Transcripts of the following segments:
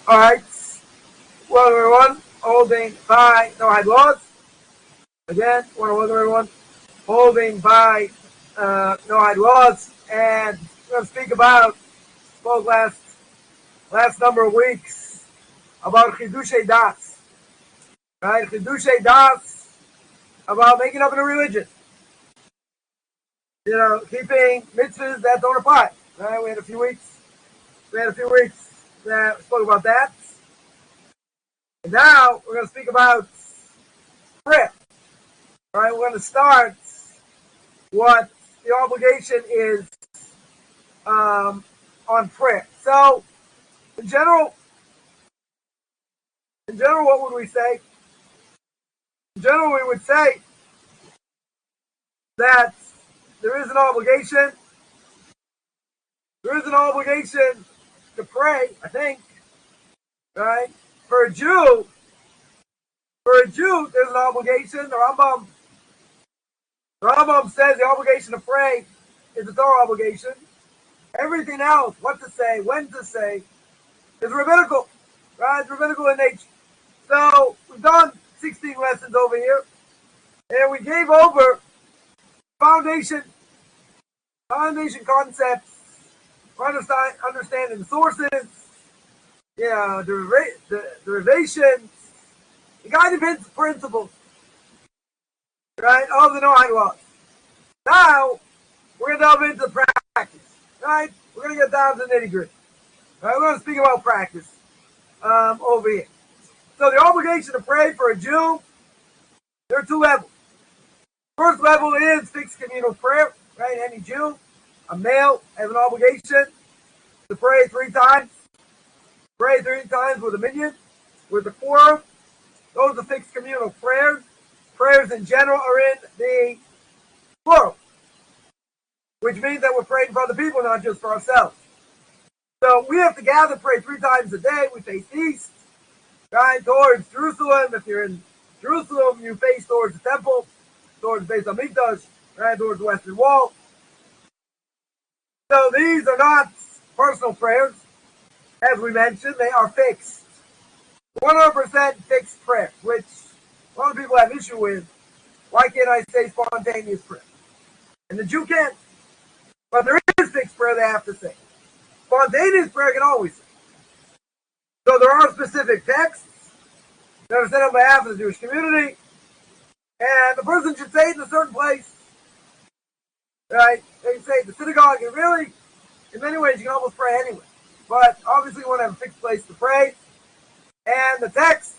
Alright. Welcome everyone. Holding by Noahide laws. Again, want to welcome everyone. Holding by Noahide laws. And we're going to speak about, spoke last number of weeks, about Chidushei Das. Right? Chidushei Das, about making up in a religion. You know, keeping mitzvahs that don't apply. Right? We had a few weeks that spoke about that. And now we're going to speak about prayer. All right, we're going to start what the obligation is on prayer. So, in general, what would we say? In general, we would say that there is an obligation. There is an obligation to pray, I think, right? For a Jew, there's an obligation. The Rambam says the obligation to pray is a Torah obligation. Everything else, what to say, when to say, is rabbinical, right? It's rabbinical in nature. So we've done 16 lessons over here, and we gave over foundation concepts for understanding the sources, derivations, the guiding principles, right, of the Noahide laws. Now, we're going to delve into practice, right? We're going to get down to the nitty-gritty. Right? We're going to speak about practice over here. So the obligation to pray for a Jew, there are two levels. First level is fixed communal prayer, right? Any Jew, a male, has an obligation to pray 3 times. Pray 3 times with a minyan, with a quorum. Those are fixed communal prayers. Prayers in general are in the plural, which means that we're praying for other people, not just for ourselves. So we have to gather, pray 3 times a day. We face east, right, towards Jerusalem. If you're in Jerusalem, you face towards the temple, towards Beis Hamikdash, right, towards the Western Wall. So these are not personal prayers. As we mentioned, they are fixed. 100% fixed prayer, which a lot of people have issue with. Why can't I say spontaneous prayer? And the Jew can't. But there is fixed prayer they have to say. Spontaneous prayer can always say. So there are specific texts that are set on behalf of the Jewish community. And the person should say it in a certain place. Right? They say it in the synagogue. And really, in many ways, you can almost pray anywhere. But obviously, you want to have a fixed place to pray. And the texts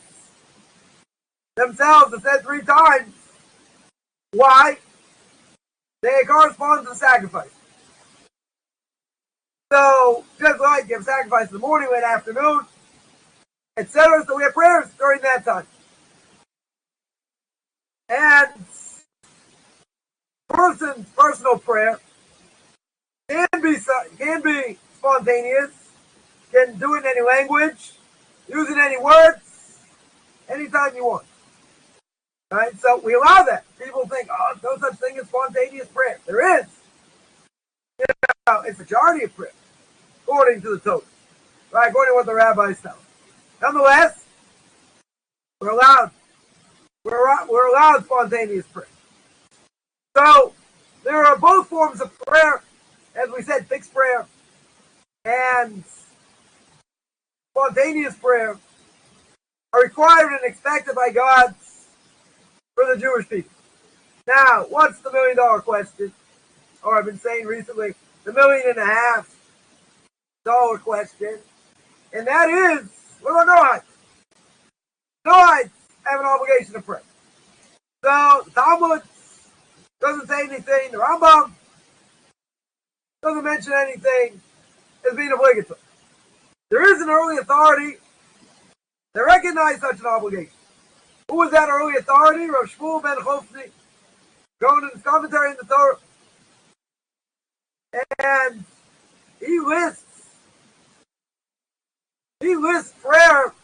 themselves are said 3 times. Why? They correspond to the sacrifice. So, just like you have sacrifice in the morning, late afternoon, etc. So we have prayers during that time. And person's personal prayer can be spontaneous, can do it in any language, use it in any words, anytime you want. Right? So we allow that. People think, oh, no such thing as spontaneous prayer. There is. It's a majority of prayer, according to the Torah. Right? According to what the rabbis tell us. Nonetheless, we're allowed spontaneous prayer. So there are both forms of prayer, as we said, fixed prayer and spontaneous prayer are required and expected by God for the Jewish people. Now, what's the $1 million question? Or I've been saying recently, the $1.5 million question. And that is, what about Noahides? Noahides have an obligation to pray. So, the Talmud doesn't say anything. The Rambam doesn't mention anything as being obligatory. There is an early authority that recognized such an obligation. Who was that early authority? Rav Shmuel ben Chofni, going in his commentary in the Torah. And he lists prayer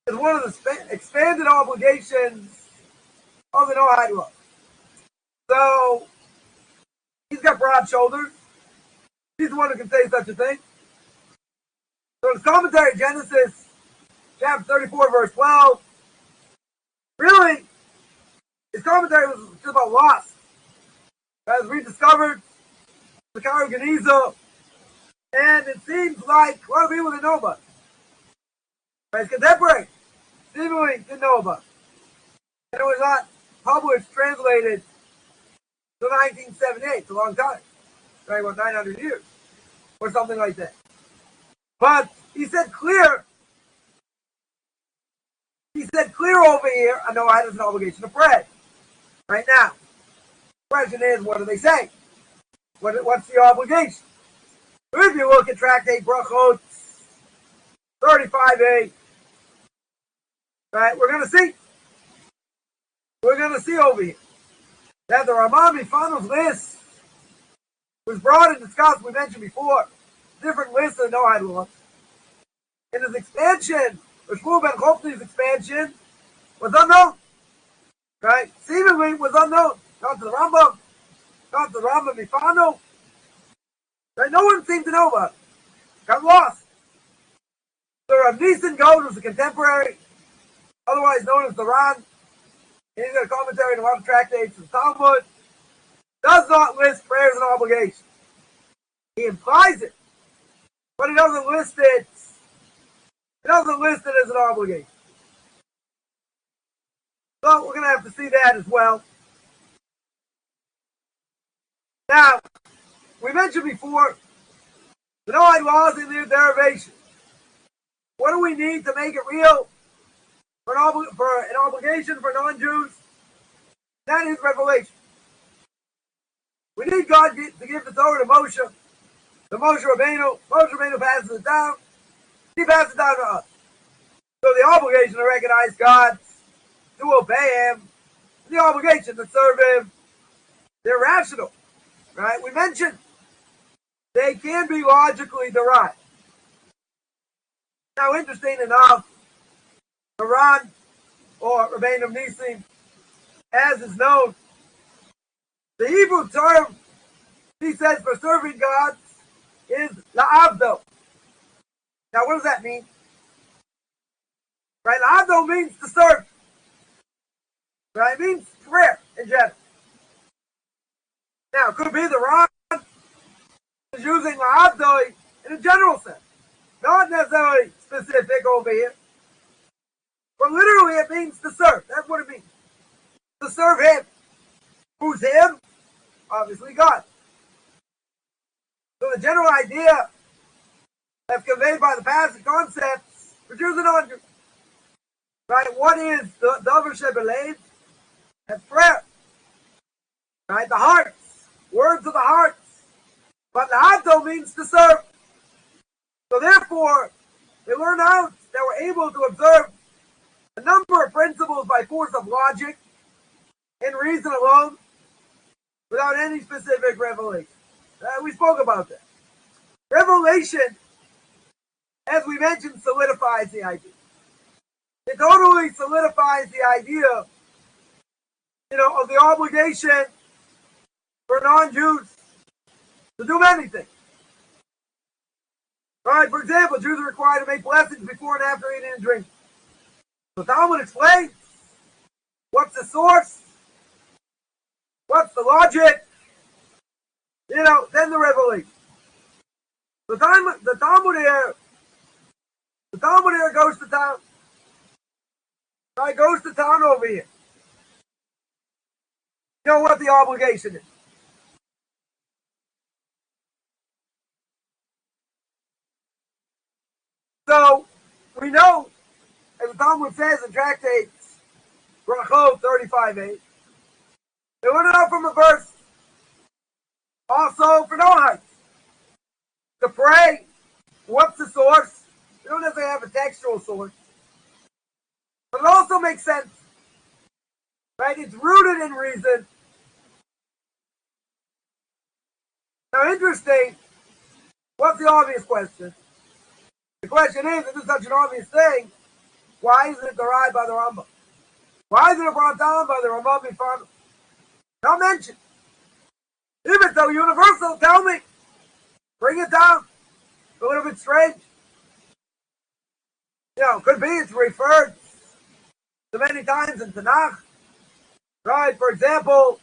as one of the expanded obligations of the Noahide law. So he's got broad shoulders. He's the one who can say such a thing. So his commentary, Genesis chapter 34, verse 12, really, his commentary was just about loss. As rediscovered the Geniza, and it seems like a lot of people didn't know about it. His contemporary seemingly didn't know about it. And it was not published, translated until 1978. It's a long time. Right, about 900 years. Or something like that. But he said clear over here, a Noahide has an obligation to pray. Right now. The question is, what do they say? What's the obligation? If you look at Tractate Brachot 35a, right, we're going to see over here that the Ramah Mifano's list was brought and discussed, we mentioned before, different lists of Noahide laws. In his expansion, or Shmuel ben Chofni's expansion, was unknown. Right? Seemingly was unknown. Not to the Rambam, not to the Rambam Mifano. Right? No one seemed to know about it. Got lost. So Rav Nissen Gold was a contemporary, otherwise known as the Ran. He's got a commentary on a lot of tractates in Talmud. Does not list prayers and obligations. He implies it, but he doesn't list it. He doesn't list it as an obligation. So we're going to have to see that as well. Now, we mentioned before the Noahide laws and their derivation. What do we need to make it real for an obligation for non-Jews? That is revelation. We need God to give the Torah to Moshe. The Moshe Rabbeinu passes it down. He passes it down to us. So the obligation to recognize God, to obey Him, the obligation to serve Him, they're rational. Right? We mentioned they can be logically derived. Now, interesting enough, Haran, or Rabbeinu Nissim, as is known, the Hebrew term, he says, for serving God is la'abdo. Now, what does that mean? Right? La'abdo means to serve. Right? It means prayer in general. Now, it could be the Ran is using la'abdo in a general sense. Not necessarily specific over here. But literally it means to serve. That's what it means. To serve Him. Who's Him? Obviously God. So the general idea that's conveyed by the passage concepts for Jews and non-Jews. Right? What is the Davar Shebelev? That's prayer. Right? The hearts. Words of the hearts. But La'ato means to serve. So therefore, they learn out that we're able to observe a number of principles by force of logic and reason alone without any specific revelation. We spoke about that. Revelation, as we mentioned, solidifies the idea. It totally solidifies the idea, of the obligation for non-Jews to do anything. Right? For example, Jews are required to make blessings before and after eating and drinking. So Talmud explains what's the source, what's the logic, then the revelation. The Talmud here goes to town. Right? Goes to town over here. You know what the obligation is. So, we know, as the Talmud says in Tractates, Brachot 35a, they learn it out from a verse. Also, for Noahide, to pray, what's the source? You don't necessarily have a textual source. But it also makes sense. Right? It's rooted in reason. Now, interesting, what's the obvious question? The question is, if this is such an obvious thing, why isn't it derived by the Rambam? Why isn't it brought down by the Rambam Mifano? Not mentioned. If it's so universal, tell me. Bring it down. It's a little bit strange. Could be it's referred to many times in Tanakh. Right? For example,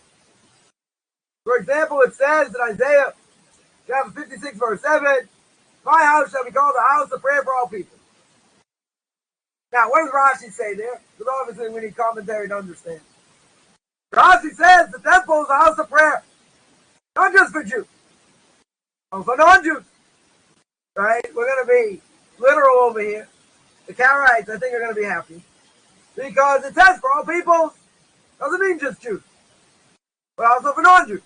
it says in Isaiah chapter 56, verse 7, my house shall be called a house of prayer for all people. Now, what does Rashi say there? Because obviously we need commentary to understand. Rashi says the temple is a house of prayer. Not just for Jews. Also non-Jews. Right? We're going to be literal over here. The Karaites, I think, are going to be happy. Because it says for all people. Doesn't mean just Jews. But also for non-Jews.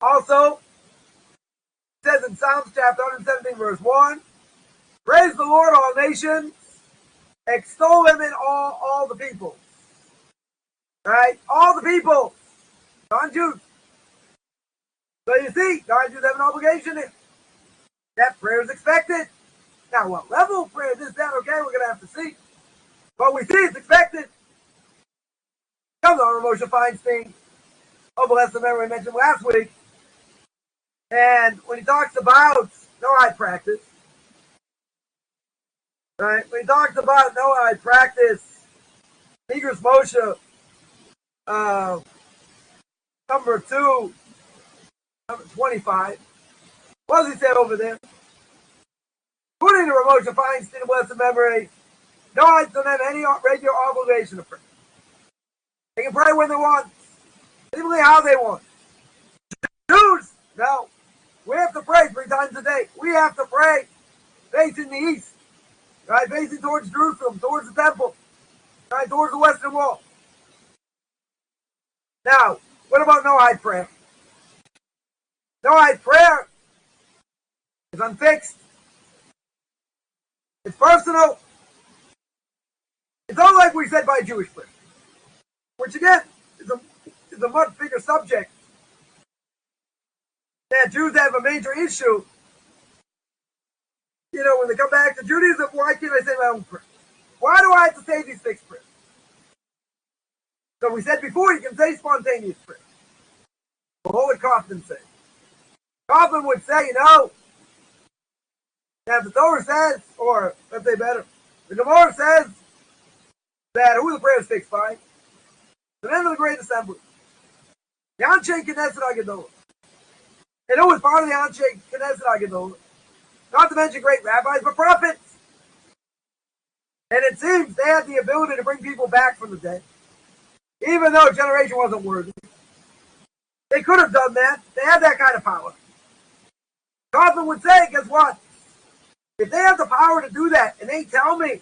Also, it says in Psalms chapter 117, verse 1, praise the Lord, all nations. Extol him in all the people. Right? All the people. Non-Jews. So you see, non-Jews have an obligation here. That prayer is expected. Now, what level of prayer, this, that, okay, we're going to have to see. But we see it's expected. Comes on Moshe Feinstein, of blessed memory, mentioned last week. And when he talks about Noahide practice, right? When he talks about Noahide practice, Migros Moshe, number 2, number 25. What does he say over there? According to Moshe Feinstein, of blessed memory, Noahides don't have any regular obligation to pray. They can pray when they want, simply how they want. Jews, no. We have to pray 3 times a day. We have to pray facing the east, right? Facing towards Jerusalem, towards the temple, right? Towards the western wall. Now, what about Noahide prayer? Noahide prayer is unfixed. It's personal. It's not like we said by Jewish prayer, which again is a much bigger subject. That Jews have a major issue. When they come back to Judaism, why can't I say my own prayer? Why do I have to say these fixed prayers? So we said before, you can say spontaneous prayer. But what would Coffman say? Coffman would say, that the Torah says, or let's say better, the Gemara says that who the prayer is fixed by? The men of the Great Assembly. The Anshe Knesset HaGedolah. And who was part of the Anshe Knesset HaGedolah? Not to mention great rabbis, but prophets. And it seems they had the ability to bring people back from the dead. Even though a generation wasn't worthy. They could have done that. They had that kind of power. Coffman would say, guess what? If they have the power to do that, and they tell me, this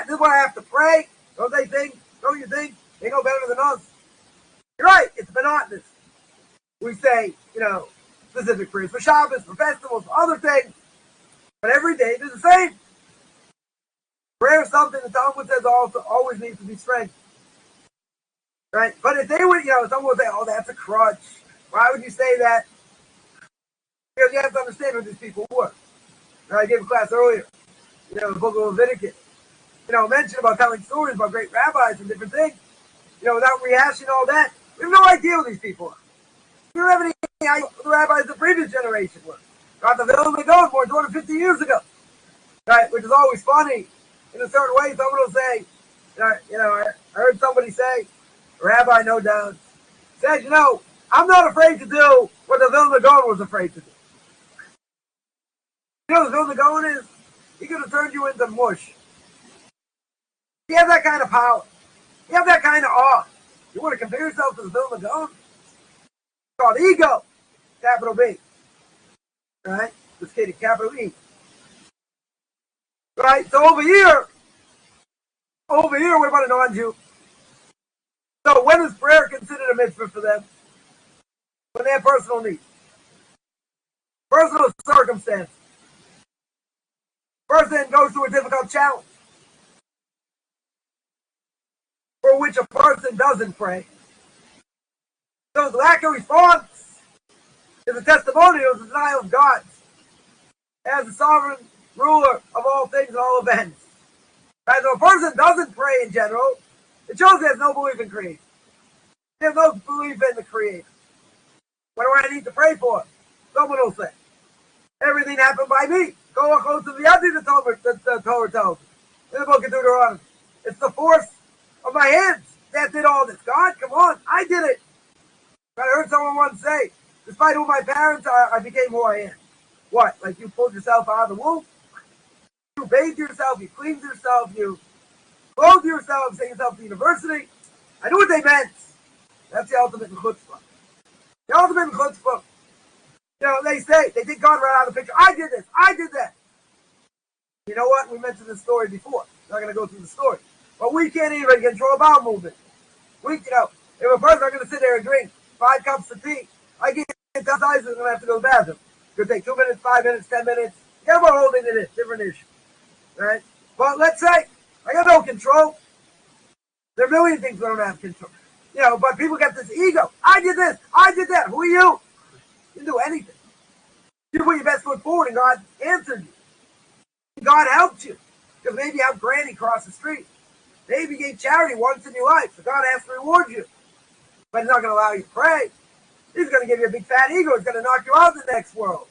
is what I have to pray, don't you think they know better than us? You're right, it's monotonous. We say, specific prayers for Shabbos, for festivals, for other things. But every day they're the same. Prayer is something the Talmud says also always needs to be strengthened. Right? But if they would, someone would say, oh, that's a crutch. Why would you say that? Because you have to understand who these people were. I gave a class earlier, the book of Leviticus. Mentioned about telling stories about great rabbis and different things. Without rehashing all that. We have no idea who these people are. We don't have any idea who the rabbis of the previous generation were. Got the Vilna Gaon more than 250 years ago. Right? Which is always funny. In a certain way, someone will say, I heard somebody say, a rabbi, no doubt, said, I'm not afraid to do what the Vilna Gaon was afraid to do. The Vilna Gaon is, he could have turned you into mush. You have that kind of power. You have that kind of awe. You want to compare yourself to the Vilna Gaon? It's called ego. Capital B. Right? Just kidding. Capital E. Right? So over here, what about a non-Jew? So when is prayer considered a mitzvah for them? When they have personal needs. Personal circumstances. Person goes through a difficult challenge for which a person doesn't pray. So the lack of response is a testimonial to the denial of God as the sovereign ruler of all things and all events. Right? So a person doesn't pray in general, it shows he has no belief in creation. He has no belief in the Creator. What do I need to pray for? Someone will say. Everything happened by me. Collections of Noahide, the Torah tells us in the book of Deuteronomy. It's the force of my hands that did all this. God, come on, I did it. I heard someone once say, despite who my parents are, I became who I am. What? Like you pulled yourself out of the womb? You bathed yourself, you cleaned yourself, you clothed yourself, sent yourself to university. I knew what they meant. That's the ultimate in chutzpah. The ultimate in chutzpah. They think God ran out of the picture. I did this, I did that. You know what? We mentioned this story before. I'm not going to go through the story. But we can't even control a bowel movement. If a person is going to sit there and drink 5 cups of tea, I get size is going to have to go to the bathroom. It could take 2 minutes, 5 minutes, 10 minutes. Get about holding it in. Different issue. Right? But let's say I got no control. There are a million things we don't have control. But people get this ego. I did this. I did that. Who are you? You didn't do anything. You put your best foot forward and God answered you. God helped you. Because maybe you have granny cross the street. Maybe you gave charity once in your life. So God has to reward you. But He's not going to allow you to pray. He's going to give you a big fat ego. He's going to knock you out in the next world.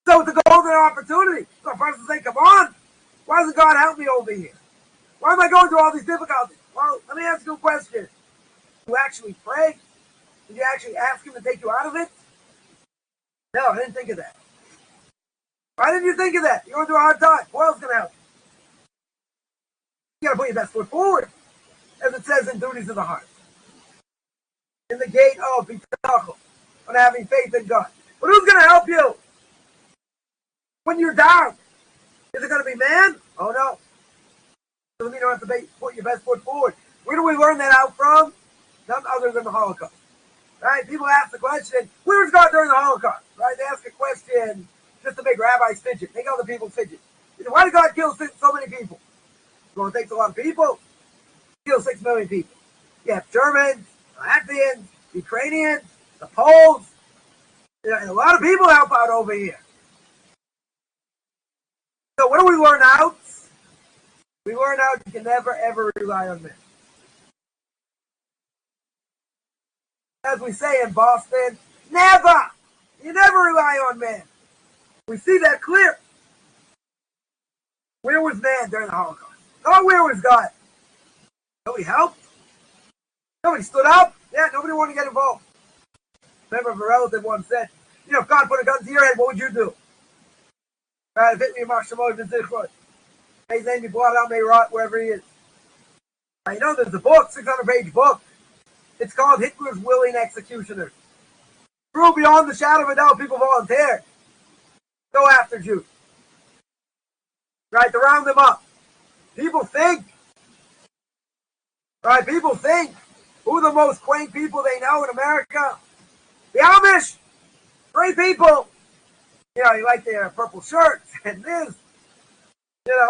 So it's a golden opportunity. So a person say, come on. Why doesn't God help me over here? Why am I going through all these difficulties? Well, let me ask you a question. Did you actually pray? Did you actually ask Him to take you out of it? No, I didn't think of that. Why didn't you think of that? You're going through a hard time. Who else can help you? You got to put your best foot forward, as it says in Duties of the Heart. In the gate of bitachon, on having faith in God. But who's going to help you when you're down? Is it going to be man? Oh no. Doesn't mean you don't have to put your best foot forward. Where do we learn that out from? None other than the Holocaust. Right? People ask the question, where was God during the Holocaust? Right? They ask a question just to make rabbis fidget, make other people fidget. Why did God kill so many people? Well, it takes a lot of people. Kill 6 million people. You have Germans, Latvians, Ukrainians, the Poles. And a lot of people help out over here. So what do we learn out? We learn out you can never, ever rely on men. As we say in Boston, never! You never rely on men. We see that clear. Where was man during the Holocaust? Oh, where was God? Nobody helped. Nobody stood up. Yeah, nobody wanted to get involved. Remember, a relative once said, if God put a gun to your head, what would you do? If it me a his name be blotted out, may rot wherever he is. Now, there's a book, 600-page book. It's called Hitler's Willing Executioners. True, beyond the shadow of a doubt, people volunteered. Go after Jews. Right, to round them up. People think. Right, people think. Who are the most quaint people they know in America? The Amish. Great people. You like their purple shirts and this.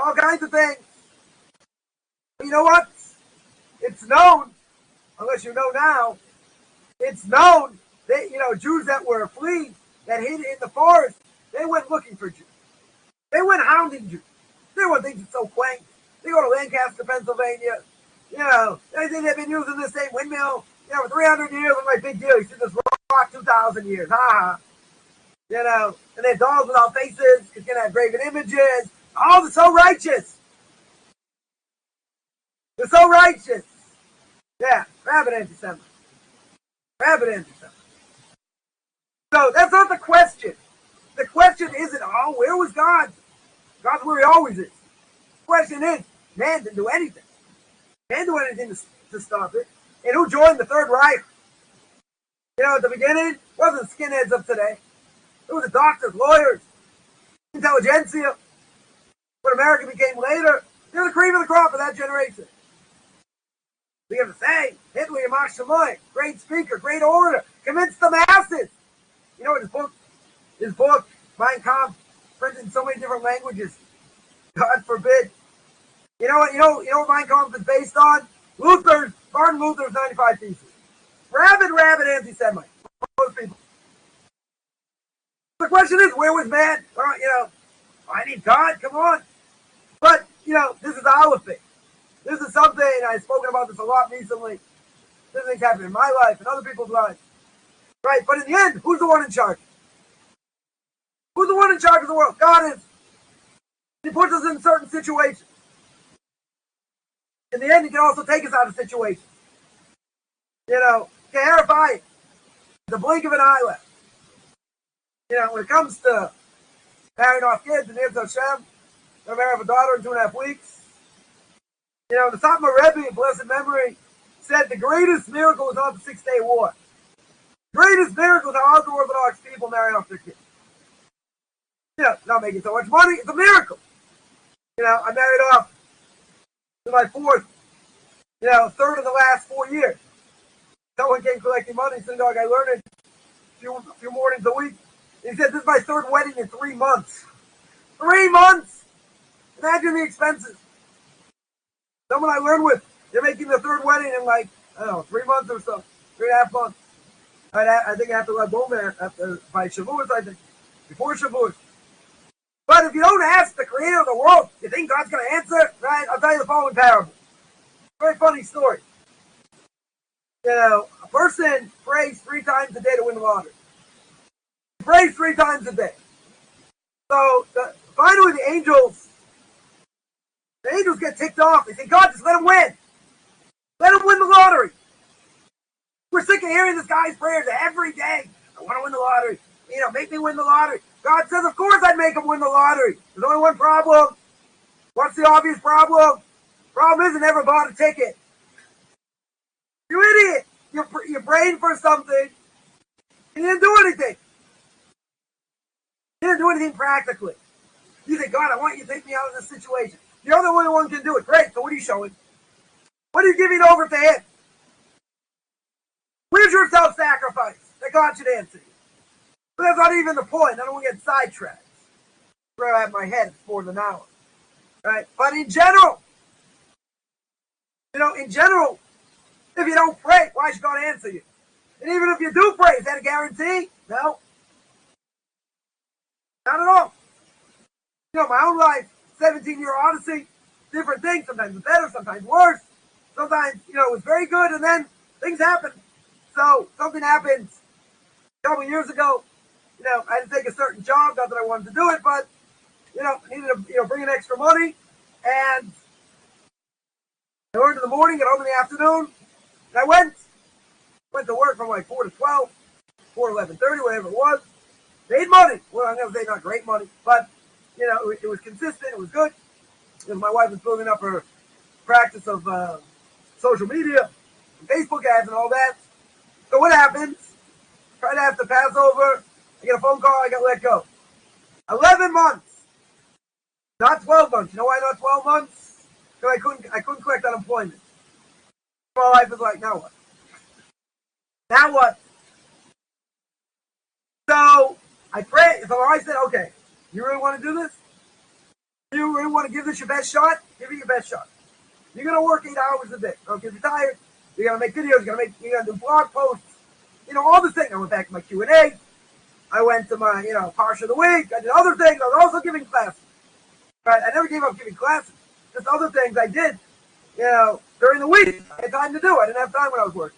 All kinds of things. But you know what? It's known, unless you know now, it's known that, Jews that were fleeing, that hid in the forest, they went looking for Jews. They went hounding Jews. They were thinking so quaint. They go to Lancaster, Pennsylvania. They think they've been using this same windmill, for 300 years. It's like big deal. You see this rock 2,000 years. Ha ha. And they're dolls without faces. It's going to have graven images. Oh, they're so righteous. They're so righteous. Yeah, rabid anti-Semite. Rabid anti-Semite. So that's not the question. The question isn't, where was God? God's where He always is. The question is, man didn't do anything. Man didn't do anything to stop it. And who joined the Third Reich? At the beginning, it wasn't skinheads of today. It was the doctors, lawyers, intelligentsia. What America became later, they were the cream of the crop of that generation. We have to say, Hitler, Yamach, great speaker, great orator, convinced the masses. His book, Mein Kampf, printed in so many different languages. God forbid. You know what Mein Kampf is based on? Martin Luther's 95 Theses. Rabid anti-Semite. Most people. The question is, where was man? I need God, come on. But, this is our thing. This is something, I've spoken about this a lot recently. This thing's happened in my life and other people's lives. Right? But in the end, who's the one in charge? Who's the one in charge of the world? God is. He puts us in certain situations. In the end, he can also take us out of situations. Clarify it. The blink of an eyelash. When it comes to marrying off kids and Yirtzeh Hashem, I have a daughter in 2.5 weeks. The c.Modern Rebbe, in blessed memory, said the greatest miracle was not the 6-day war. The greatest miracle is how ultra-Orthodox people marry off their kids. Not making so much money, it's a miracle. I married off to my fourth, third of the last 4 years. Someone came collecting money, synagogue, I learned it a few mornings a week. He said, this is my third wedding in 3 months. 3 months! Imagine the expenses. Someone I learned with, they're making the third wedding in 3 months or so. 3.5 months. I think I have to let go there by Shavuos, I think. Before Shavuos. But if you don't ask the creator of the world, you think God's going to answer? Right? I'll tell you the following parable. Very funny story. A person prays 3 times a day to win the lottery. He prays 3 times a day. So finally the angels get ticked off. They say, God, just let him win. Let him win the lottery. We're sick of hearing this guy's prayers every day. I want to win the lottery. Make me win the lottery. God says, of course I'd make him win the lottery. There's only one problem. What's the obvious problem? Problem is, he never bought a ticket. You idiot. You're praying for something. And you didn't do anything. You didn't do anything practically. You say, God, I want you to take me out of this situation. You're the only one who can do it. Great. So what are you showing? What are you giving over to him? Where's your self-sacrifice that God should answer you? But that's not even the point. I don't want to get sidetracked. Where I have my head, it's more than an hour. Right? But in general, if you don't pray, why should God answer you? And even if you do pray, is that a guarantee? No. Not at all. My own life, 17-year odyssey, different things. Sometimes it's better, sometimes worse. Sometimes, it was very good, and then things happen. So something happens a couple of years ago. I had to take a certain job, not that I wanted to do it, but, I needed to, bring in extra money. And I worked in the morning, got home in the afternoon, and I went to work from 4 to 12, 4 to 11:30, whatever it was. Made money. Well, I'm going to say not great money, but, it was consistent, it was good. My wife was building up her practice of social media, and Facebook ads and all that. So what happens? Right after Passover, I get a phone call, I got let go. 11 months. Not 12 months. You know why not 12 months? Because I couldn't collect unemployment. My wife was like, now what? Now what? So I prayed. So I said, okay, you really want to do this? You really want to give this your best shot? Give it your best shot. You're going to work 8 hours a day. Okay, if you're tired, you're going to make videos, you're going to do blog posts, all the things. I went back to my Q&A. I went to my, Parsha of the week. I did other things. I was also giving classes. Right? I never gave up giving classes. Just other things I did, during the week. I had time to do. I didn't have time when I was working.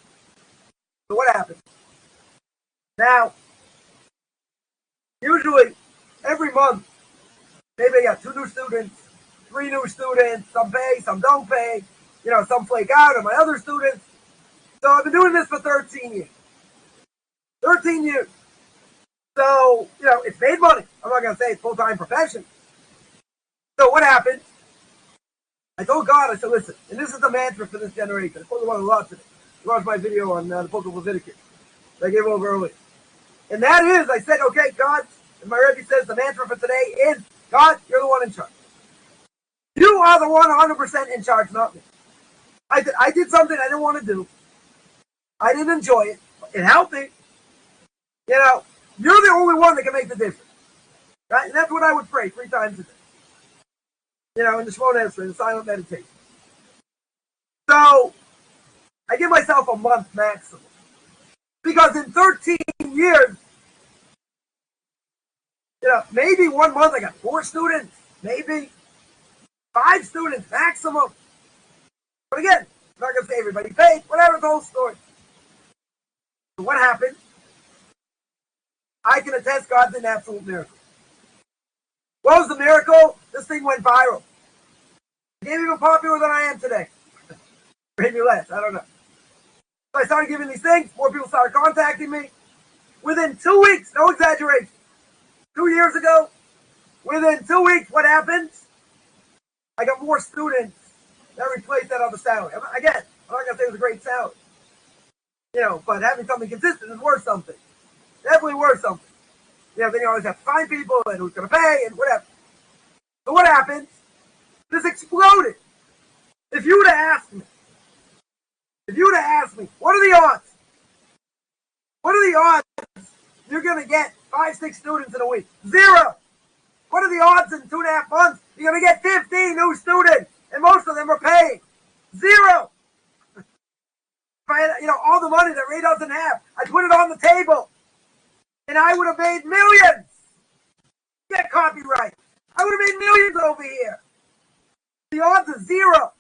So what happened? Now, usually, every month, maybe I got 2 new students, 3 new students, some pay, some don't pay, some flake out, and my other students. So I've been doing this for 13 years. 13 years. So, it's made money. I'm not going to say it's full-time profession. So what happened? I told God, I said, listen, and this is the mantra for this generation. I spoke about it a lot today. You watched my video on the book of Leviticus that I gave over earlier. And that is, I said, okay, God, and my Rebbe says the mantra for today is, God, you're the one in charge. You are the one 100% in charge, not me. I did something I didn't want to do. I didn't enjoy it. It helped me. You're the only one that can make the difference. Right? And that's what I would pray 3 times a day. In the c.Modern, in the silent meditation. So, I give myself a month maximum. Because in 13 years, maybe 1 month I got 4 students, maybe 5 students maximum. But again, I'm not going to say everybody paid, whatever, the whole story. So what happened? I can attest God's an absolute miracle. What was the miracle? This thing went viral. It became even popular than I am today. Maybe less, I don't know. So I started giving these things, more people started contacting me. Within 2 weeks, no exaggeration, 2 years ago, within 2 weeks, what happened? I got more students that replaced that other salary. Again, I'm not going to say it was a great salary. But having something consistent is worth something. Definitely worth something. Then you always have to find people and who's going to pay and whatever. So what happened? This exploded. If you would have asked me, what are the odds? What are the odds you're going to get 5, 6 students in a week? 0. What are the odds in 2.5 months you're going to get 15 new students, and most of them are paying? 0. If I had, all the money that Ray doesn't have, I'd put it on the table, and I would have made millions. Get copyright. I would have made millions over here. The odds are 0.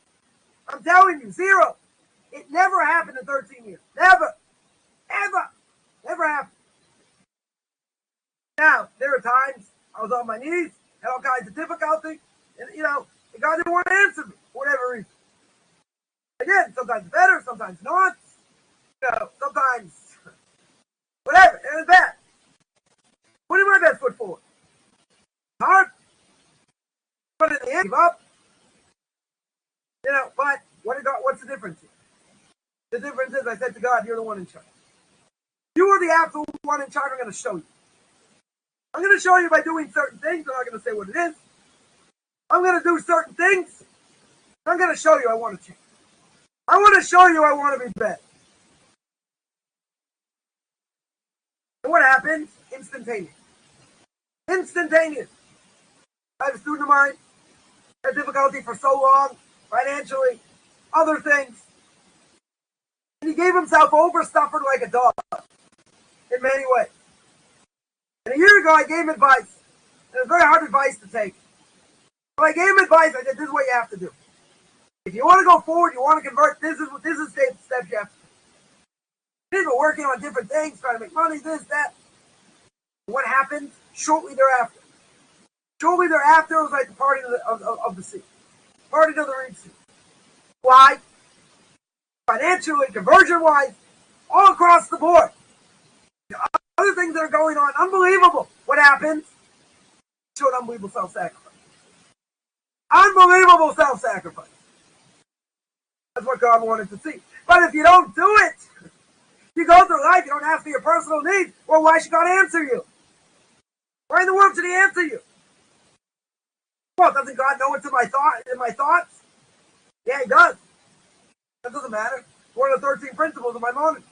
I'm telling you, 0. It never happened in 13 years. Never. Ever. Never happened. Now, there are times I was on my knees, had all kinds of difficulty, and, the God didn't want to answer me for whatever reason. Again, sometimes better, sometimes not. Sometimes whatever. It was bad. Putting my best foot forward. Hard. But in the end, give up. But what's the difference here? The difference is I said to God, you're the one in charge. You are the absolute one in charge. I'm going to show you. I'm going to show you by doing certain things. I'm not going to say what it is. I'm going to do certain things. I'm going to show you I want to change. I want to show you I want to be better. And what happens? Instantaneous. Instantaneous. I have a student of mine had difficulty for so long, financially, other things. And he gave himself over, suffered like a dog in many ways. And a year ago, I gave him advice. And it was very hard advice to take. But I gave him advice. I said, this is what you have to do. If you want to go forward, you want to convert, this is the steps you have to take. He's been working on different things, trying to make money, this, that. What happened shortly thereafter? Shortly thereafter, it was like the party of the sea. Party of the Red Sea. Why? Financially, conversion-wise, all across the board. The other things that are going on, unbelievable. What happens? Showed unbelievable self-sacrifice. Unbelievable self-sacrifice. That's what God wanted to see. But if you don't do it, you go through life, you don't ask for your personal needs, well, why should God answer you? Why in the world should he answer you? Well, doesn't God know what's in my thoughts? Yeah, he does. That doesn't matter. One of the 13 principles of my morning.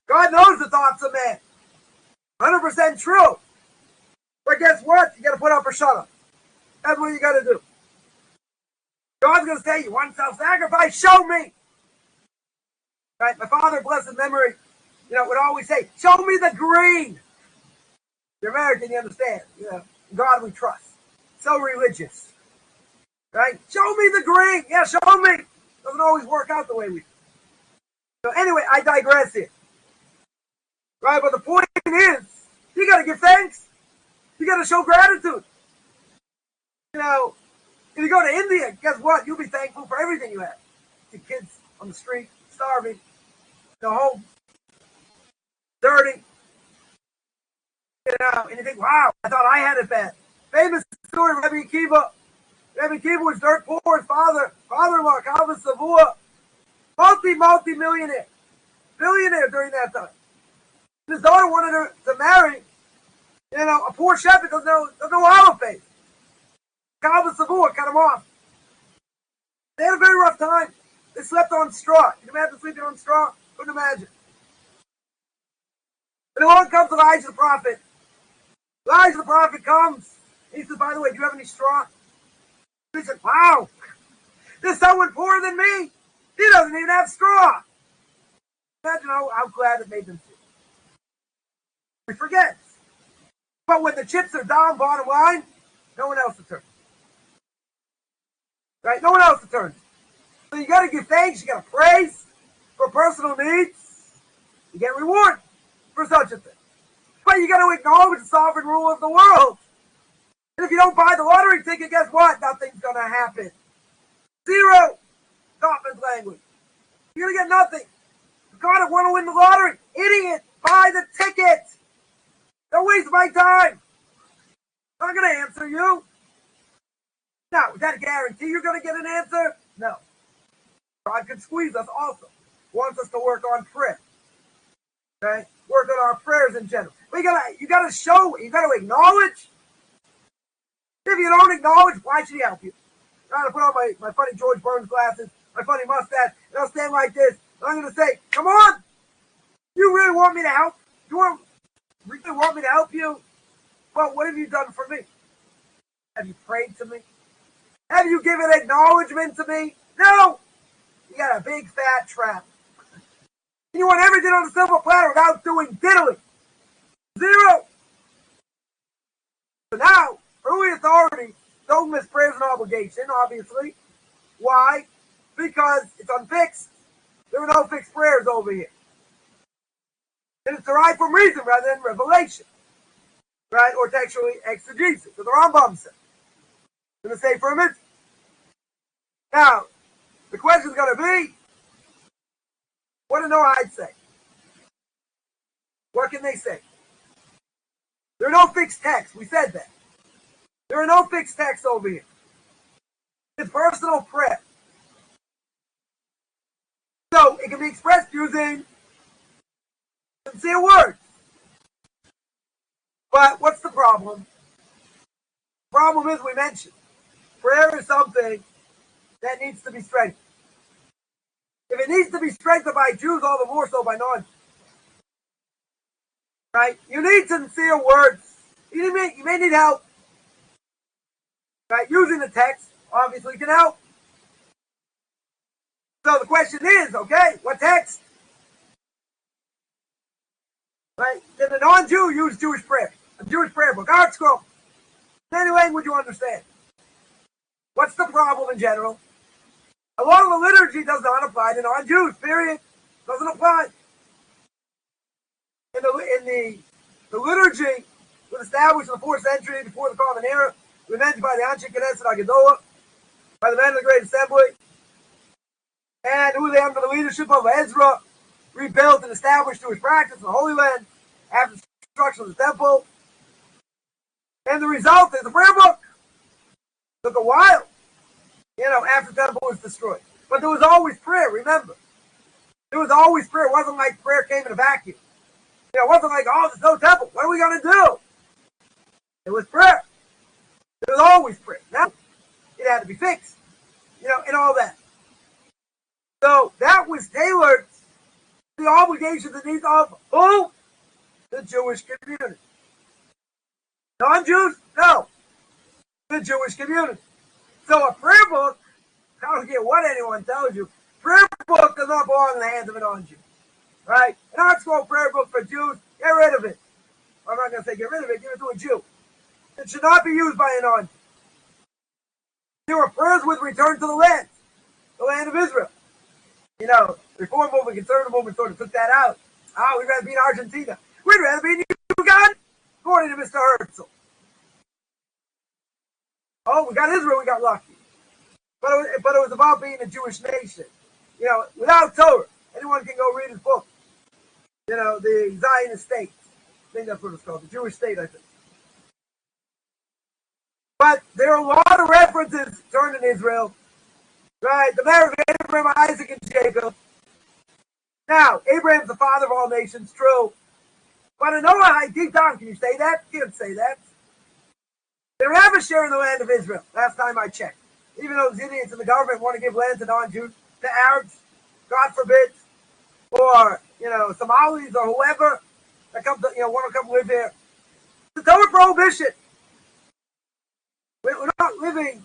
God knows the thoughts of man. 100% true. But guess what? You got to put up or shut up. That's what you got to do. God's going to say, you want self-sacrifice? Show me. Right? My father, blessed memory, would always say, show me the green. You're American, you understand. God we trust. So religious. Right? Show me the green. Yeah, show me. Doesn't always work out the way we do. So anyway, I digress here. Right? But the point is, you got to give thanks. You got to show gratitude. If you go to India, guess what? You'll be thankful for everything you have. See kids on the street, starving, no home, dirty. And you think, wow, I thought I had it bad. Famous story, Rabbi Akiva. Rabbi Akiva was dirt poor. His father-in-law, Calvin Savua, multi-millionaire, billionaire during that time. His daughter wanted to marry, a poor shepherd doesn't know olive face. Calvin Savua cut him off. They had a very rough time. They slept on straw. Can you imagine sleeping on straw? Couldn't imagine. And along comes Elijah the prophet. Elijah the prophet comes. He says, by the way, do you have any straw? He said, wow, there's someone poorer than me. He doesn't even have straw. Imagine how glad it made them feel. We forget. But when the chips are down, bottom line, no one else to turn. Right? No one else to turn. So you got to give thanks. You got to praise for personal needs. You get reward for such a thing. But you got to acknowledge the sovereign rule of the world. And if you don't buy the lottery ticket, guess what? Nothing's going to happen. Zero. Coffman's language. You're going to get nothing. You gotta want to win the lottery. Idiot. Buy the ticket. Don't waste my time. I'm not going to answer you. Now, is that a guarantee you're going to get an answer? No. God can squeeze us also. Wants us to work on prayer. Okay? Work on our prayers in general. But you gotta show, you gotta acknowledge. If you don't acknowledge, why should he help you? I'm going to put on my funny George Burns glasses, my funny mustache, and I'll stand like this. And I'm going to say, come on! You really want me to help? You really want me to help you? Well, what have you done for me? Have you prayed to me? Have you given acknowledgement to me? No! You got a big fat trap. And you want everything on a silver platter without doing diddly. Zero! So now, early authority don't miss prayers and obligation, obviously. Why? Because it's unfixed. There are no fixed prayers over here. And it's derived from reason rather than revelation. Right? Or textually exegesis. So the Rambam said. I'm going to say for a minute. Now, the question is going to be, what do Noahide say? What can they say? There are no fixed texts. We said that. There are no fixed texts over here. It's personal prayer. So it can be expressed using sincere words. But what's the problem? The problem is, we mentioned, prayer is something that needs to be strengthened. If it needs to be strengthened by Jews, all the more so by non-Jews. Right? You need sincere words. You may need help. Right? Using the text obviously can help. So the question is, okay, what text? Right? Did a non-Jew use Jewish prayer? A Jewish prayer book, art scroll. In any language you understand. What's the problem in general? A lot of the liturgy does not apply to non-Jews, period. Doesn't apply. In the liturgy was established in the 4th century before the Common Era, invented by the Anshe Knesset Agadola, by the men of the Great Assembly, and who they, under the leadership of Ezra, rebuilt and established Jewish practice in the Holy Land after the destruction of the temple. And the result is a prayer book. It took a while, after the temple was destroyed. But there was always prayer, remember. There was always prayer. It wasn't like prayer came in a vacuum. It wasn't like, oh, there's no temple. What are we going to do? It was prayer. There was always prayer. Now, it had to be fixed, and all that. So that was tailored to the obligations and needs of who? The Jewish community. Non-Jews? No. The Jewish community. So a prayer book, I don't care what anyone tells you, prayer book does not belong in the hands of a non-Jew. Right? An art scroll prayer book for Jews, get rid of it. I'm not going to say get rid of it, give it to a Jew. It should not be used by a non-Jew. There were prayers with return to the land of Israel. Reform movement, conservative movement sort of took that out. Oh, we'd rather be in Argentina. We'd rather be in Uganda, according to Mr. Herzl. Oh, we got Israel, we got lucky. But it was about being a Jewish nation. Without Torah, anyone can go read his book. The Zionist state. I think that's what it's called, the Jewish state, I think. But there are a lot of references turned in Israel. Right? The marriage of Abraham, Isaac, and Jacob. Now, Abraham's the father of all nations, true. But in Noahide, deep down, can you say that? You can't say that. They don't have a share in the land of Israel, last time I checked. Even though those idiots in the government want to give land to non-Jews, to Arabs, God forbid, or, Somalis or whoever that comes, want to come live here. It's a Torah prohibition. We're not living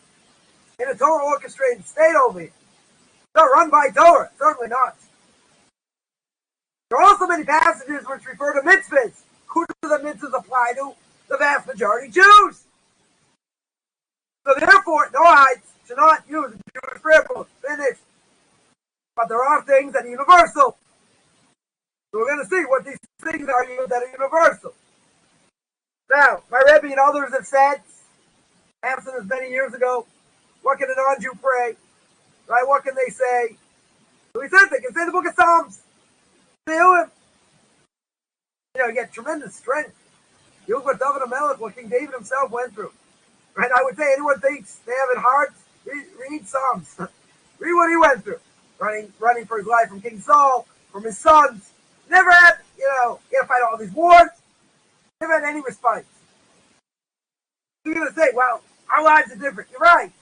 in a Torah orchestrated state over here. It's not run by Torah, certainly not. There are also many passages which refer to mitzvahs. Who do the mitzvahs apply to? The vast majority Jews. So therefore, Noahides should not use the Jewish prayer book. Finished. But there are things that are universal. So we're going to see what these things are that are universal. Now, my Rebbe and others have said asked this many years ago, what can a non-Jew pray? Right? What can they say? So he said they can say the book of Psalms. Tehillim. You get tremendous strength. You look what David HaMelech, what King David himself went through. Right? I would say anyone thinks they have it hard, read Psalms. Read what he went through. Running for his life from King Saul, from his sons. Never had, he had to fight all these wars. Never had any respite. You're going to say, well, our lives are different. You're right.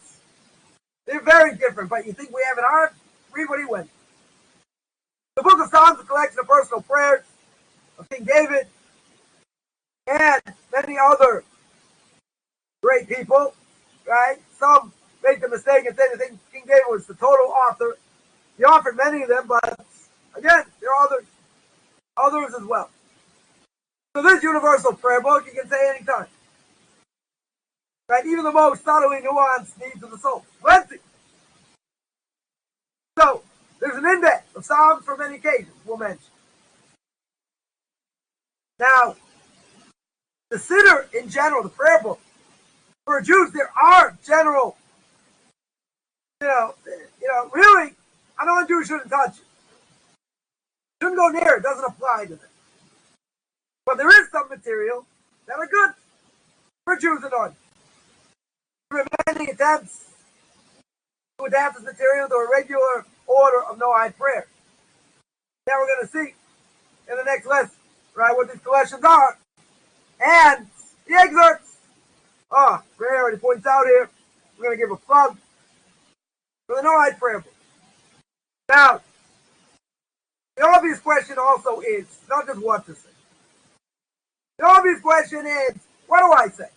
They're very different, but you think we have it hard? Read what he went through. The book of Psalms is a collection of personal prayers of King David and many other great people, right? Some make the mistake and say they think King David was the total author. He offered many of them, but again, there are others as well. So this universal prayer book you can say anytime. Right? Even the most subtly nuanced needs of the soul. Plenty. So, there's an index of Psalms for many occasions we'll mention. Now, the Siddur in general, the prayer book, for Jews, there are general, really, a non-Jew shouldn't touch it. Shouldn't go near it, doesn't apply to them. But there is some material that are good for Jews and non-Jews. There are many attempts to adapt this material to a regular order of Noahide prayers. Now we're going to see in the next lesson, right, what these collections are. And the excerpts. Ray already points out here, we're going to give a plug for the Noahide prayer book. Now, the obvious question also is not just what to say. The obvious question is, what do I say?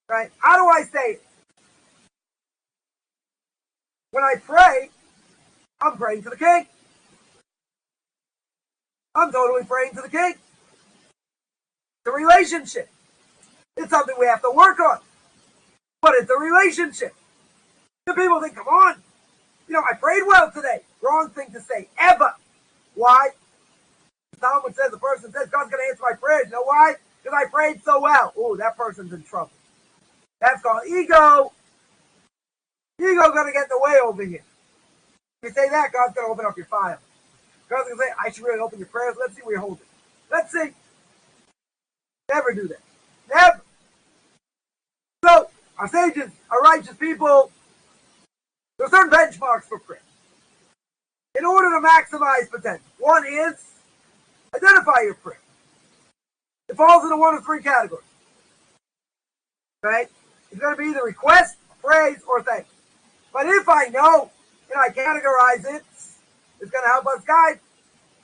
Right? How do I say it? When I pray, I'm praying to the King. I'm totally praying to the King. It's a relationship. It's something we have to work on. But it's a relationship. The people think, come on. I prayed well today. Wrong thing to say. Ever. Why? The person says, God's going to answer my prayers. You know why? Because I prayed so well. Ooh, that person's in trouble. That's called ego. Ego's going to get in the way over here. If you say that, God's going to open up your file. God's going to say, I should really open your prayers. Let's see where you're holding. Let's see. Never do that. Never. So, our sages, our righteous people, there are certain benchmarks for prayer. In order to maximize potential. One is, identify your prayer. It falls into one of three categories. Right? It's going to be either request, praise, or thanks. But if I know and I categorize it, it's going to help us guide.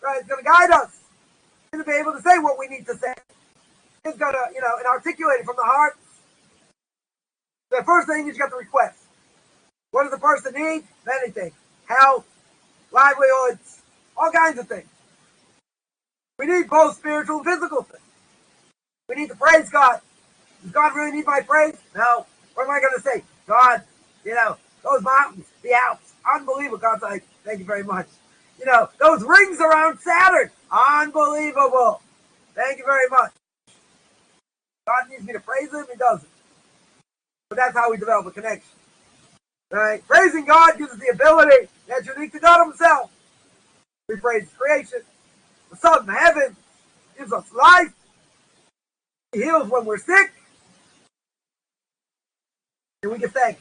Right? It's going to guide us. It's going to be able to say what we need to say. It's going to, and articulate it from the heart. The first thing is you got to request. What does the person need? Anything. Health, livelihoods, all kinds of things. We need both spiritual and physical things. We need to praise God. Does God really need my praise? No. What am I going to say? God, those mountains, the Alps, unbelievable. God's like, thank you very much. Those rings around Saturn, unbelievable. Thank you very much. God needs me to praise him, he doesn't. But that's how we develop a connection. Right? Praising God gives us the ability that's unique to God himself. We praise his creation. The sun, the heaven, gives us life. He heals when we're sick. And we give thanks.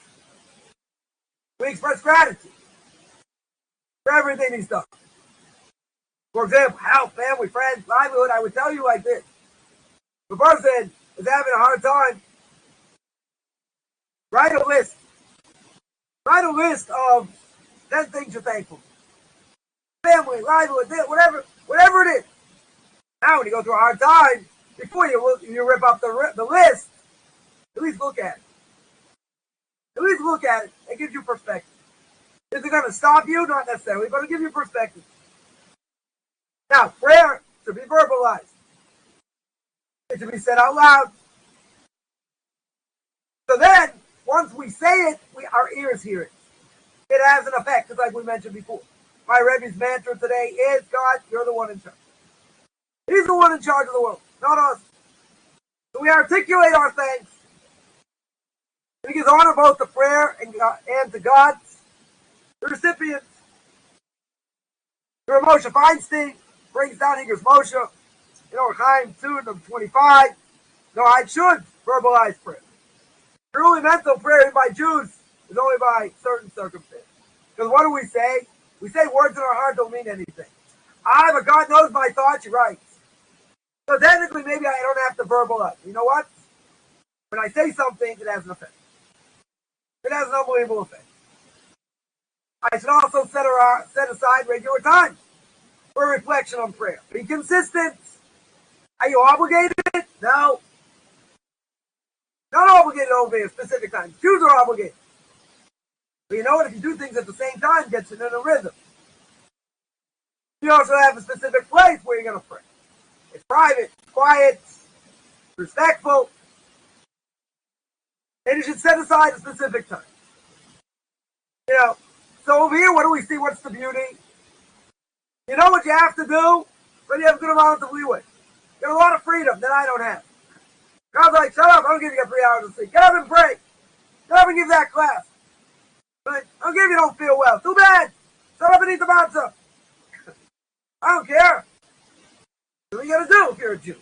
We express gratitude for everything he's done. For example, health, family, friends, livelihood, I would tell you like this. If a person is having a hard time, write a list. Write a list of 10 things you're thankful for. Family, livelihood, whatever it is. Now, when you go through a hard time, before you rip up the list, at least look at it. At least look at it. It gives you perspective. Is it going to stop you? Not necessarily, but it'll give you perspective. Now, prayer should be verbalized. It should be said out loud. So then, once we say it, our ears hear it. It has an effect, just like we mentioned before. My Rebbe's mantra today is, God, you're the one in charge. He's the one in charge of the world, not us. So we articulate our thanks. He gives honor both to prayer and to God, the recipients. Rabbi Moshe Feinstein brings down Igros Moshe, Chaim 2, number 25. Noahide should verbalize prayer. Truly mental prayer by Jews is only by certain circumstances. Because what do we say? We say words in our heart don't mean anything. But God knows my thoughts, you're right. So technically, maybe I don't have to verbalize. You know what? When I say something, it has an effect. It has an unbelievable effect. I should also set aside regular time for reflection on prayer. Be consistent. Are you obligated? No. Not obligated to obey a specific time. Jews are obligated. But you know what? If you do things at the same time, it gets you in a rhythm. You also have a specific place where you're going to pray. It's private, quiet, respectful. And you should set aside a specific time. So over here, what do we see? What's the beauty? You know what you have to do, but you have a good amount of leeway. You have a lot of freedom that I don't have. God's like, shut up, I'll give you 3 hours of sleep. Get up and pray. Get up and give that class. But I'll give you don't feel well. Too bad. Shut up and eat the matzah. I don't care. What are you going to do if you're a Jew?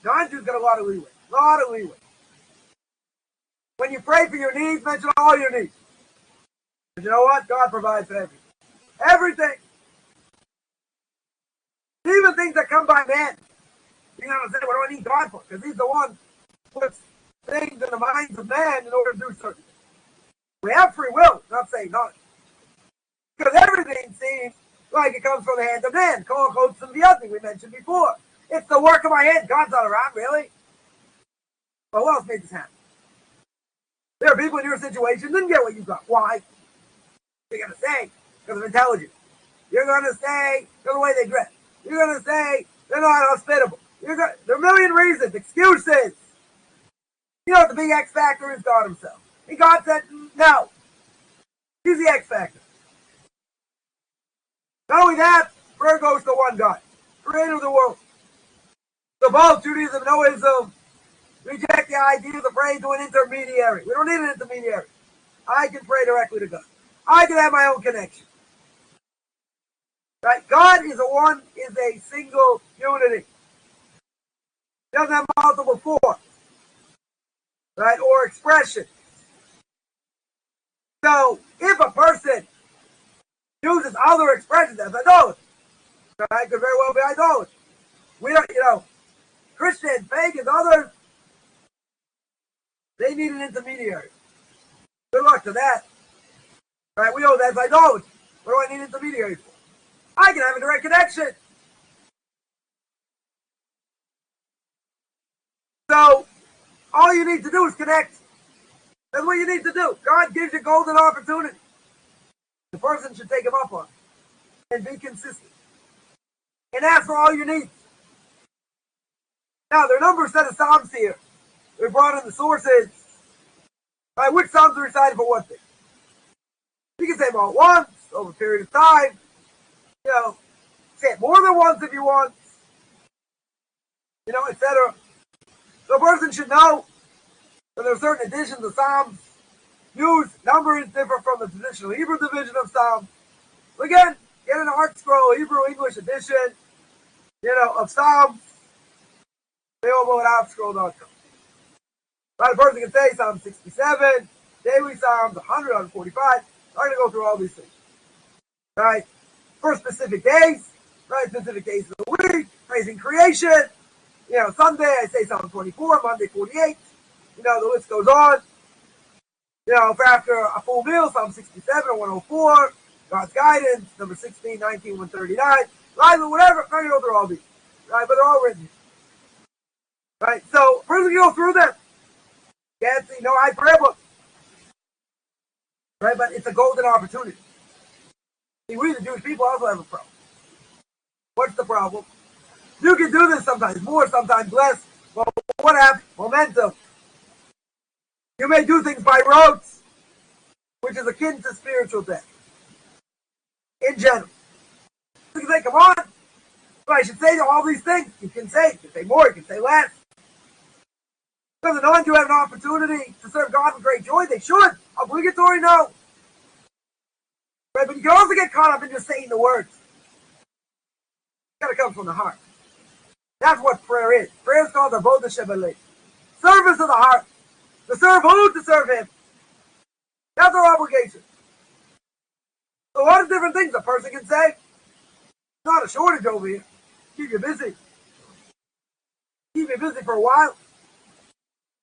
Non-Jews got a lot of leeway. A lot of leeway. When you pray for your needs, mention all your needs. But you know what? God provides for everything. Everything. Even things that come by man. You're going to say, what do I need God for? Because he's the one who puts things in the minds of man in order to do certain things. We have free will, not saying none. Because everything seems like it comes from the hand of man. Collections of Noahide we mentioned before. It's the work of my hand. God's not around, really. But who else made this happen? There are people in your situation didn't get what you got. Why? You're going to say, because of intelligence. You're going to say, because of the way they dress. You're going to say, they're not hospitable. There are a million reasons, excuses. You know what the big X factor is? God himself. And God said, no. He's the X factor. Not only that, prayer goes to one God, creator of the world. So both Judaism and Noahism reject the idea of praying to an intermediary. We don't need an intermediary. I can pray directly to God. I can have my own connection. Right? God is a single unity. He doesn't have multiple forms, right, or expressions. So if a person uses other expressions as idolatry, right, could very well be idolatry. We don't, Christians, pagans, others, they need an intermediary. Good luck to that. Right? We know that's idolatry. What do I need an intermediary for? I can have a direct connection. So all you need to do is connect. That's what you need to do. God gives you golden opportunity. The person should take him up on it and be consistent. And ask for all your needs. Now, there are a number of set of Psalms here. We brought in the sources. Right, which Psalms are recited for what thing? You can say them all at once, over a period of time. Say it more than once if you want. Etc. So a person should know that there are certain editions of Psalms. Number is different from the traditional Hebrew division of Psalms. So again, get an Art Scroll, Hebrew English edition, of Psalms. Available at artscroll.com. Right, a person can say Psalm 67, daily Psalms, 100, 145. I'm going to go through all these things. Right? For specific days, right? Specific days of the week, praising creation. Sunday I say Psalm 24, Monday 48. The list goes on. For after a full meal, Psalm 67 or 104, God's guidance, number 16, 19, 139, right? Whatever, I'm going to go through all these. Right? But they're all written. Right? So, first we go through them. Get the Noahide prayer book. Right? But it's a golden opportunity. See, we the Jewish people also have a problem. What's the problem? You can do this sometimes more, sometimes less. But what happens? Momentum. You may do things by rote, which is akin to spiritual death. In general. You can say, come on. But I should say all these things. You can say more, you can say less. Does the non-Jew have an opportunity to serve God with great joy? They should. Obligatory? No. Right? But you can also get caught up in just saying the words. It's got to come from the heart. That's what prayer is. Prayer is called a b.The service of the heart. To serve who? To serve Him. That's our obligation. So what are different things a person can say? Not a shortage over here. Keep you busy. Keep you busy for a while.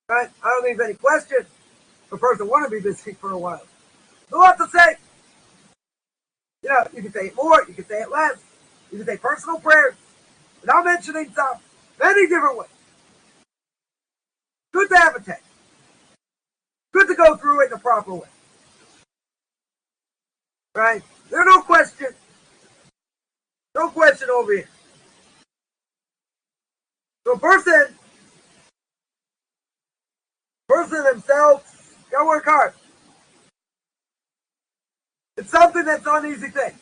Right? I don't think there's any question. A person want to be busy for a while. So what to say? You know, you can say it more, you can say it less. You can say personal prayers without mentioning some. Many different ways. Good to have a text. Good to go through it the proper way. Right? There's no question. No question over here. So a person themselves gotta work hard. It's something that's not an easy thing.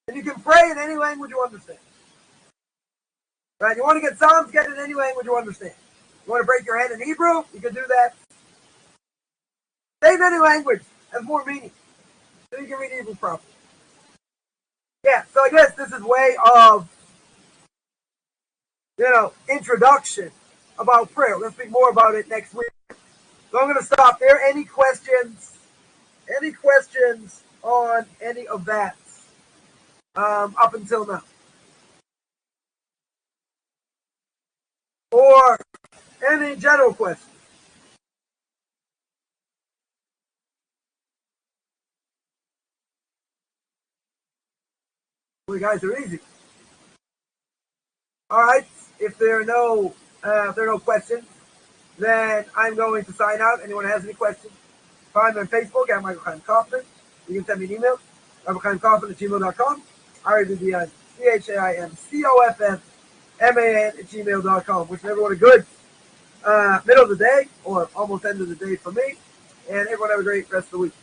And you can pray in any language you understand. Right? You want to get Psalms, get it in any language you understand. You want to break your head in Hebrew, you can do that. Say in any language has more meaning. So you can read Hebrew properly. Yeah, so I guess this is way of, introduction about prayer. Let's speak more about it next week. So I'm going to stop there. Any questions? Any questions on any of that up until now? Or any general questions? Well, you guys are easy. All right. If there are no questions, then I'm going to sign out. Anyone has any questions? Find me on Facebook at Rabbi Chaim Coffman. You can send me an email, Rabbi Chaim Coffman at c.Modern. R-A-B-B-I-C-H-A-I-M-C-O-F-F-M-A-N at gmail.com. Wishing everyone a good middle of the day, or almost end of the day for me, and everyone have a great rest of the week.